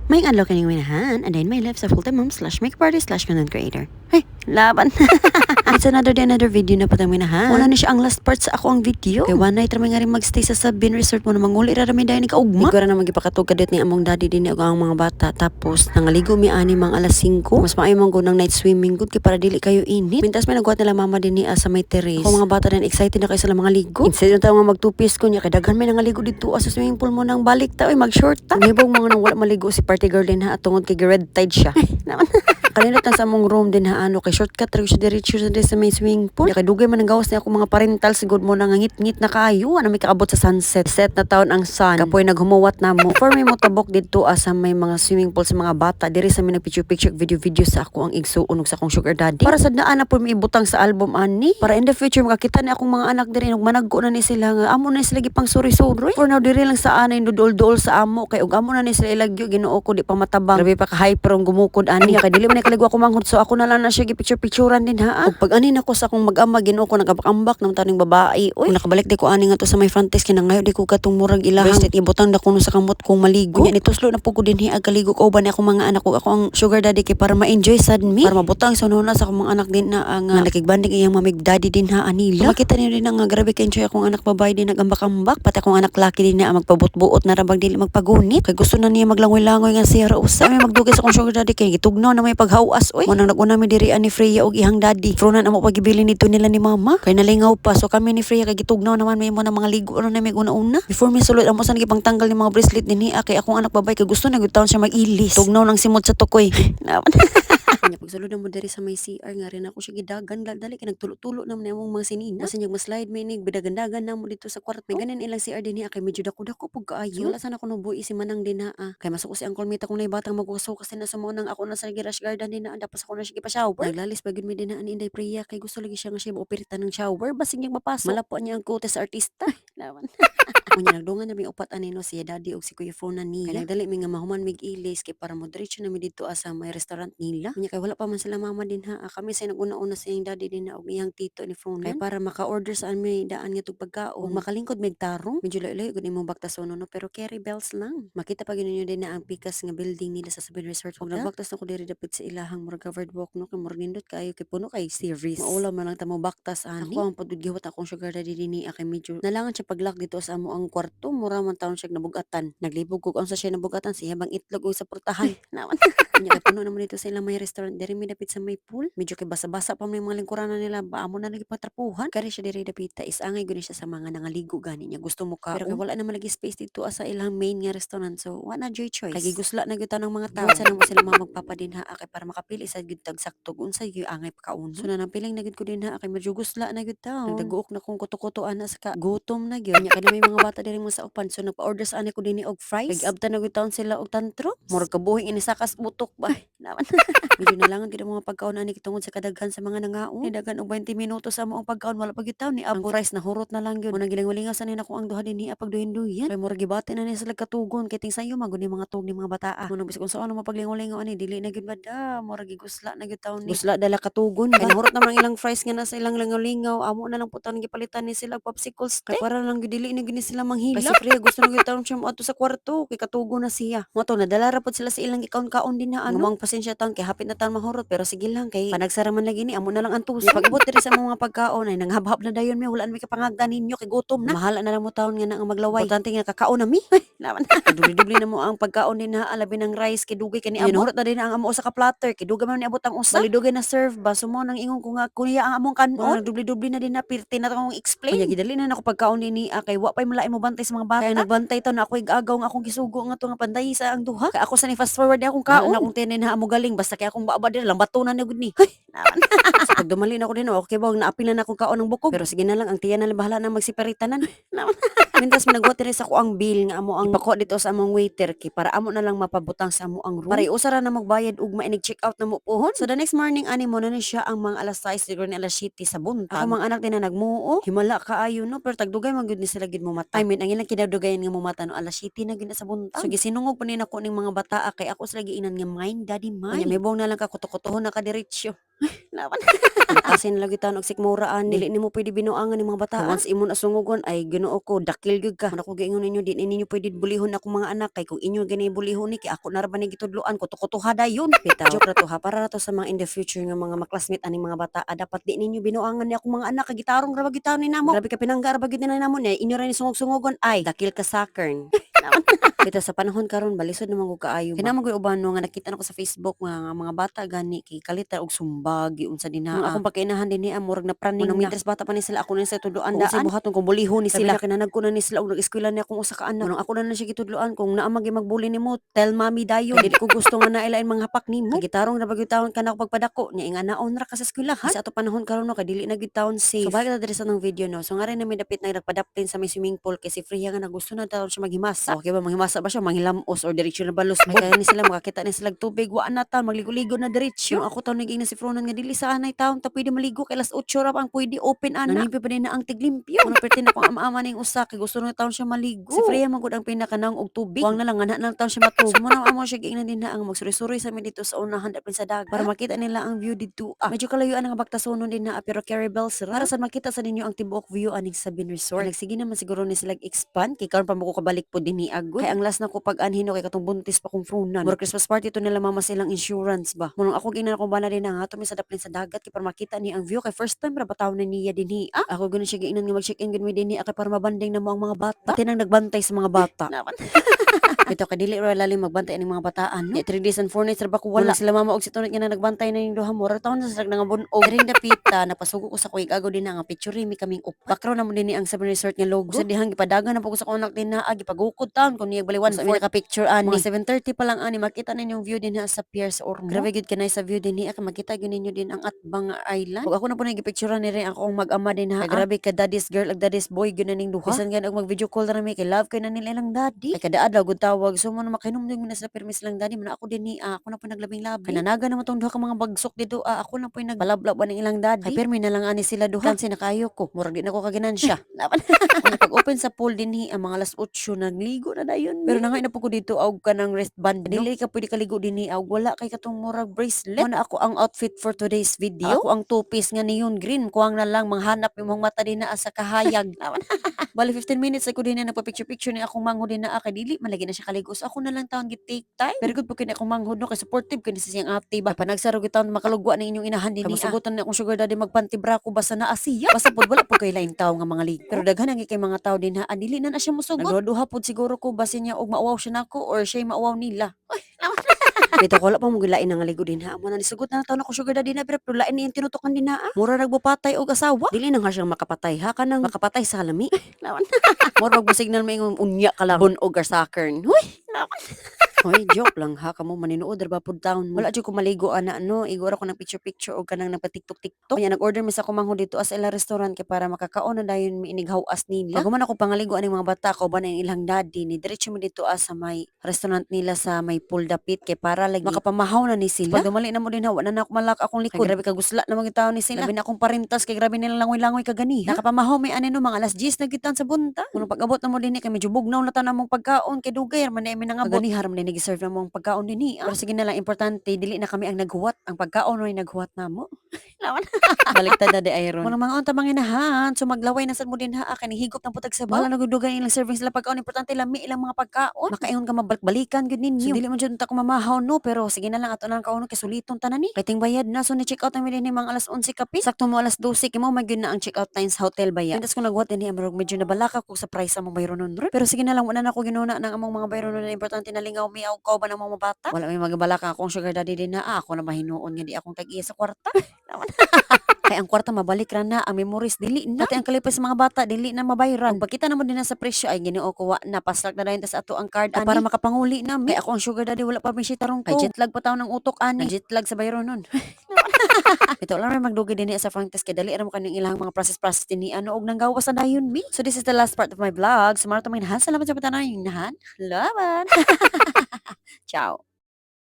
May adlaw kaning minahan, and then my life sa full-time mom slash makeup artist slash content creator. Hey, laban. It's another day, another video na patang minahan. Wala na siya ang last part sa ako ang video. Kay one night ramay nga rin magstay sa Sabine Resort mo na manguli ramay dahil ni kaugma. Di ko na magipakatog kadit ni among daddy din ni ang mga bata. Tapos, nangaligo mi ani mga alas 5. Mas maayo man ng night swimming good kay para dili kayo init. Mintas may nagwat nila mama din ni sa may terrace. Ako mga bata din excited na kayo sa mga ligo. Instead na tayo nga mag-two-piece ko niya kay daghan may nangaligo dito sa swimming pool mo nang balik ta. Oy, mag-short ta. Nibong mga nang wala maligo si party girl din ha at tungod kay red tide siya. Naman. Kalinot na sa among room din ha ano kay shortcut ra siya diretso sa may swimming pool. Kay dugay man ang gawas ni ako mga parental sigud mo nang ngit-ngit na kayo ano may kaabot sa sunset. Set na taon ang sun. Kapoy naghumuwat na mo. For me mo tabok didto sa may mga swimming pool sa mga bata diri sa may nagpicture video sa ako ang igsuon sa akong sugar daddy. Para sad naa na po mi ibutang sa album ani. Para in the future makakita ni akong mga anak diri ug managgo na ni sila nga amo na sila gipang suri-suri. For now diri lang sa anay dudol-dol sa amo kay ug amo na ni sila ilagyo Ginoo ko di pa matabang. Grabe pa ka hyper ang gumukod ani kay dili man kaligwa ko manghud so ako na lang na siya gipicture-picturean din ha. Ug pag ani nako sa akong mag-ama Ginoo ko nagabak-ambak nang taning babae. Oy nakabalik di ko ani nga to sa may front desk kinangayo di ko katong murag ilahang state ibutang da kuno sa kamot kong maligo. Nya nituslo na pugod din hi agaligo ko uban ako mga anak ko ako ang sugar daddy kay para ma-enjoy sad me. Para mabutang sa nuna sa akong mga anak din na ang nakigbanding iyang mamig daddy din ha anila. Makita niyo din nga grabe kay enjoy akong anak babae din nagambak-ambak pati akong anak laki din na magpabut-buot na rabag dili magpagunit. Kay gusto na niya maglangoy-langoy nga siya ra usa. May magdugay sa akong sugar daddy kay gitugnaw na may paghawas oy. Mo nang naguna mi diri ani Freya og ihang daddy. Frunan amo pagibili nito nila ni mama. Kay nalingaw pa so kami ni Freya kay gitugnaw naman may mo na mga ligo na may una-una. Before mi sulod amo sa nagipangtanggal ni mga bracelet dinhi kay akong anak babae kay gusto na gud taon siya mag-ilis. Tugnaw nang simot sa tukoy. Kanya pagsulod na mo diri sa may CR nga rin ako siya gidagan dali kay nagtulo-tulo naman na among mga sinina. Basta nyag ma-slide may nig bidagandagan na mo dito sa kwarto. May ganin ilang CR dinhi kay medyo dako-dako pug kaayo. Wala sana ko nubuhi si manang din ha. Kay masuk si Uncle Mita kung nay batang maguso kasi na sa mo nang ako na sa Girash Garden din na dapat ako na siya gipa-shower. Naglalis pagid mi din na ani Inday Priya kay gusto lagi siya nga siya maoperitan ng shower basig nyag mapasok. Malapo niya ang kute sa artista. Lawan. Kunya nagdungan na mi upat ani no si daddy og si Kuya Fona niya. Kay nagdali mi nga mahuman mig ilis kay para mo diretso na mi dito sa may restaurant nila. Kunya kay wala pa man sila mama din ha. Kami sa naguna-una sa iyang daddy din na og iyang tito ni Fona. Kay para maka-order sa mi daan nga tug pagkaon. Ug makalingkod mig tarong. Medyo layo gud imong baktason no pero carry bells lang. Makita pa gyud ninyo din na ang pikas nga building nila sa Sabine Resort. Ug nagbaktas na ko diri dapit sa ilahang murag covered walk no kay murag nindot kayo kay puno kay series. Maulaw man lang ta mo baktas ani. Ako ang pagdugiwat akong sugar daddy dinhi kay medyo nalangan siya paglock dito sa amo ang kwarto. Mura man taon siya nabugatan. Naglibog ko sa siya nabugatan siya bang itlog o sa portahan. Naman. Nya kay puno naman dito sa ilang may restaurant diri mi dapit sa may pool. Medyo kay basa-basa pa may mga lingkuranan nila. Baamo na nagipatrapuhan. Kari siya diri dapita is angay gud siya sa mga nangaligo gani niya. Gusto mo ka. Pero kay wala naman lagi space dito sa ilang main nga restaurant. So wala na joy choice. Kay gigusla na gyud ng mga tao. Sa namo sila magpapadin ha kay para makapili sa gyud tag sakto unsa gyud angay pagkaon. So na piling na gyud ko din ha kay medyo gusla na gyud taon. Nagdaguok na kung kuto-kutoan na sa gutom na gyud. Nya kay na may mga bata diri mo sa upan. So nagpa-order sa ani ko dinhi og fries. Nag-abta na gyud taon sila og tantro. Murag kabuhing ini sakas butok ba. Naman. Medyo nalangan gid ang mga pagkaon ani kitungod sa kadaghan sa mga nangaon. Ni daghan og 20 minutos sa mo ang pagkaon wala pa gyud taon ni ang fries na hurot na lang gyud. Mo nang giling-gilingaw sa nina ko ang duha dinhi pag duhin-duyan. Kay murag gibati na ni sila katugon kay ting sayo magud ni mga tug ni mga bataa. Mo nang bisag unsa ano mapaglingaw-lingaw ani dili na gyud bada. Murag gigusla na gyud taon ni. Gusla dala katugon. Kay hurot naman ilang fries nga na sa ilang lingaw-lingaw. Amo na lang putan gipalitan ni sila popsicles. Kay para lang gyud dili ni gini sila manghila. Kasi Freya gusto na gyud taon siya mo sa kwarto kay katugon na siya. Mo to nadala ra pud sila sa ilang ikaon-kaon din na ano. Ngumang pasensya taon kay hapit na taon mahurot pero sige lang kay panagsara man lagi ni amo na lang ang tuso. Pag-abot diri sa mga pagkaon ay nanghab-hab na dayon mi wala na mi kapangagdan ninyo kay gutom na. Mahala na lang mo taon nga na ang maglaway. Importante nga kakaon na mi. Naman. Dubli-dubli na mo ang pagkaon din na alabi ng rice kay dugay kay ni amo. Hurot na din ang amo usa ka platter kay dugay man ni abot ang usa. Balidugay na serve ba sumo nang ingon ko nga kuya ang among kanon. Dubli-dubli na din na pirti na akong explain. Kunya gidali na nako pagkaon ni kay wa pay malaay mo bantay sa mga bata. Kaya nagbantay taw na ako igagaw nga akong gisugo nga to nga panday sa ang duha. Kay ako sa ni fast forward akong kaon. Akong tinin ha amo galing basta kay akong baaba diri lang batunan na gud ni. So pag dumali na ako din okay ba naapil na akong kaon ng bukog. Pero sige na lang ang tiya na lang bahala na magsiparitanan. Mintas minagwat diri sa ko ang bill nga amo ang ipako dito sa among waiter kay para amo na lang mapabutang sa amo ang room. Para usara na magbayad ug mainig check out na mo pohon. So the next morning ani mo na ni siya ang mga alas 6 siguro ni alas 7 sa buntag. Ako mga anak din na nagmuo. Himala kaayo no pero tagdugay man gyud ni sila gid mo mata. I mean ang ilang kinadugayan nga mo mata no alas 7 na gyud sa buntag. So gisinungog pa ni nako ning mga bataa kay ako sila giinan nga mind daddy mind. Kanya may bong na lang ka kuto-kutohon na ka diretsyo. Laban. Kasi lagi taon og sikmura ani. Dili nimo pwede binuangan ni mga bata. Once imo nasungugon ay Ginoo ko dakil gyud ka. Ano ko giingon ninyo di ninyo pwede bulihon ako mga anak kay kung inyo gani bulihon ni kay ako na ra ba ni gitudloan kuto-kutoha dayon. Bitaw. Joke ra to ha para ra to sa mga in the future nga mga maklasmate aning mga bata. Dapat di ninyo binuangan ni ako mga anak kay gitarong ra ba gyud taon ni namo. Grabe ka pinangga ra ba gyud ni namo ni inyo ra ni sungog-sungogon ay dakil ka sakern. Kita sa panahon karon balisod naman ko kaayo ba. Kinamang ko ubano nga nakita nako sa Facebook nga mga bata gani kay kalita og sumbag giunsa dinha. Akong pagkainahan dinhi murag na praning na. Mintres bata pa ni sila ako na sa tudloan daan. Kung buhaton kung bulihon ni sila kinanag ko na ni sila og nag-eskwela ni akong usa ka anak. Ako na siya gitudloan kung naa magi magbuli nimo tell mommy dayon. Dili ko gusto nga nailain mga hapak nimo. Kay gitarong ra bagyo taon kana ako pagpadako nya nga naon ra ka sa eskwela ha. Sa ato panahon karon no kay dili na gyud taon safe. So bagay ta diri sa nang video no. So nga rin na may dapit na nagpadaplin sa may swimming pool kay si Freya nga nagusto na taon siya maghimasa. Okay ba maghimasa ba siya manghilamos or diretsyo na balos. May kaya ni sila makakita ni sila tubig wa na taon magligo-ligo na diretsyo. Ako taon naging na si Fronan nga dili sa anay taon ta pwede maligo kay las 8 ra pa ang pwede open ana. Nanimpi pa din na ang tiglimpyo. Kuno perti na kung ama-ama ning usa kay gusto na taon siya maligo. Si Freya man gud ang pinakanaong og tubig. Wang na lang ana na taon siya matug. Mo na amo siya giingnan din na ang magsuri-suri sa mi dito sa unahan dapin sa dagat para makita nila ang view dito. Medyo kalayuan ang baktasonon din na pero Carrie Bells ra. Para sa makita sa ninyo ang tibuok view aning Sabine Resort. Nagsige naman siguro ni sila expand kay karon pa mo ko kabalik po dinhi agud. Kay ang last na ko pag-anhin kay katong buntis pa kong Fronan. Mura Christmas party to nila mama silang insurance ba. Munong ako ginan ako bana din nga to mi sa daplin sa dagat kay para makita ni ang view kay first time ra bataw na niya dinhi. Ako gani siya giinan nga mag-check-in gud mi dinhi kay para mabanding na mo ang mga bata. Pati nang nagbantay sa mga bata. Ito ka dili ra lalim magbantay aning mga bataan. No? 3 days and 4 nights ra ba ko wala sila mama og si tunod nga nagbantay na ning duha mo. Ra taon na sila nga bunog. Ring dapita napasugo ko sa kuig agaw din nga picture mi kaming up. Background na mo dinhi ang Sabine Resort nga logo. Sa dihang gipadagan na po ko sa kunak din na gipagukod taon kun niya baliwan sa ka picture ani. Mga 7:30 pa lang ani makita ninyong view din sa Pier sa Ormo. Grabe gid kanay sa view din ni makita gyud ninyo din ang Atbang Island. Ug ako na po nagipicture ni rin akong mag-ama din ha. Grabe ka daddy's girl ug daddy's boy gyud na ning duha. Bisan gan og mag video call ra mi kay love kay na nila ilang daddy. Ay kada adlaw gud tawag so mo na makinom din na sa permis lang daddy man ako din ni ako na po naglabing-labi. Kananaga na mo tong duha ka mga bagsok dito ako na po nagbalabla ba ning ilang daddy. Ay permi na lang ani sila duha. Kansi nakayo ko. Murag di na ko kaginansya. Pag open sa pool dinhi ang mga alas 8 nagligo na dayon. Pero nangay na po ko dito og kanang wristband. Dili ka pwede kaligo dinhi og wala kay katong murag bracelet. Mo na ako ang outfit for today's video. Ako ang two-piece nga neon green. Kuwang na lang manghanap imong mata din na sa kahayag. Bali 15 minutes ako din na nagpa-picture ni akong manghod din na kay dili malagi na siya kaligo. So ako na lang taon gid take time. Very good po kini akong manghod no kay supportive kini sa siyang ate ba. Panagsaro gid taon makalugwa na inyong inahan din ni. Masugutan ni akong sugar daddy magpantibra ko basta naa siya. Basta pud wala pud kay lain tawo nga mga ligo. Pero daghan ang kay mga tawo din ha. Dili na siya musugot. Nagduha pud siguro ko basin niya og mauwaw siya nako or siya mauwaw nila. Dito ko wala pa mo gilain nga ligo din ha. Amo na nisugot na taon ako sugar daddy na pero lain ni tinutukan din na. Mura nagbupatay og asawa. Dili na nga siyang makapatay ha kanang makapatay sa lami. Lawan. Mura mo signal may unya ka lang og sakern. Huy. Hoy, joke lang ha, kamo maninuod ra ba pud taon mo. Wala jud ko maligo ana no, igora ko ng picture og kanang nagpa-TikTok. Kaya nag-order mi sa kumanghod dito as ila restaurant kay para makakaon na dayon mi inighaw-as nila. Pag man ako pangaligo aning mga bata ko ba na ilang daddy ni diretso mi dito sa may restaurant nila sa may pool dapit kay para lagi makapamahaw na ni sila. Pag dumali na mo din ha, wala na ako malak akong likod. Grabe ka gusla na mga tawo ni sila. Labi na akong parintas kay grabe nilang langoy-langoy kagani. Nakapamahaw may ani no mga alas 10 na gitan sa bunta. Kuno pag-abot na mo din kay medyo bugnaw na tanang mong pagkaon kay dugay man na mi nangabot. Kagani haram din nag-serve na mong pagkaon dinhi. Pero sige na lang importante dili na kami ang naghuwat. Ang pagkaon ray naghuwat namo. Lawan. Baliktad na di ayron. Mga mga unta manginahan, so maglaway na sad mo din ha kani higop ng putag sabaw. Wala nagudugay ilang serving sila pagkaon importante lami ilang mga pagkaon. Makaingon ka mabalik-balikan gud ninyo. So, dili man jud ta ko mamahaw no pero sige na lang ato nang kauno kay suliton tanan ni. Kay ting bayad na so ni check out na mi dinhi mga alas 11 kape. Sakto mo alas 12 kay mo magyud na ang check out time sa hotel bayad. Tindas ko naghuwat dinhi amurog medyo nabalaka ko sa price among bayron nun. Pero sige na lang wala na ko ginuna nang among mga bayron nun na importante na lingaw mi og kauban ang mga bata. Wala may magabalaka akong sugar daddy din na ako na mahinuon nga di akong tag-iya sa kwarta. Kay ang kwarta mabalik ra na ang memories dili na. Pati ang kalipay sa mga bata dili na mabayran. Kung pagkita naman din na sa presyo ay Ginoo ko wa na paslag na dayon ta sa ato ang card ani para makapanguli na. Kay ako ang sugar daddy wala pa mi siya tarong ko. Kay jetlag pa taon ng utok ani. Jetlag sa bayron nun. Ito lang rin magdugi din sa front desk kay dali ra mo kaning ilang mga process din ni ano og nanggawas na dayon mi. So this is the last part of my vlog. Sumarto may nahan. Salamat sa pagtanaw. Nahan. Laban. Ciao.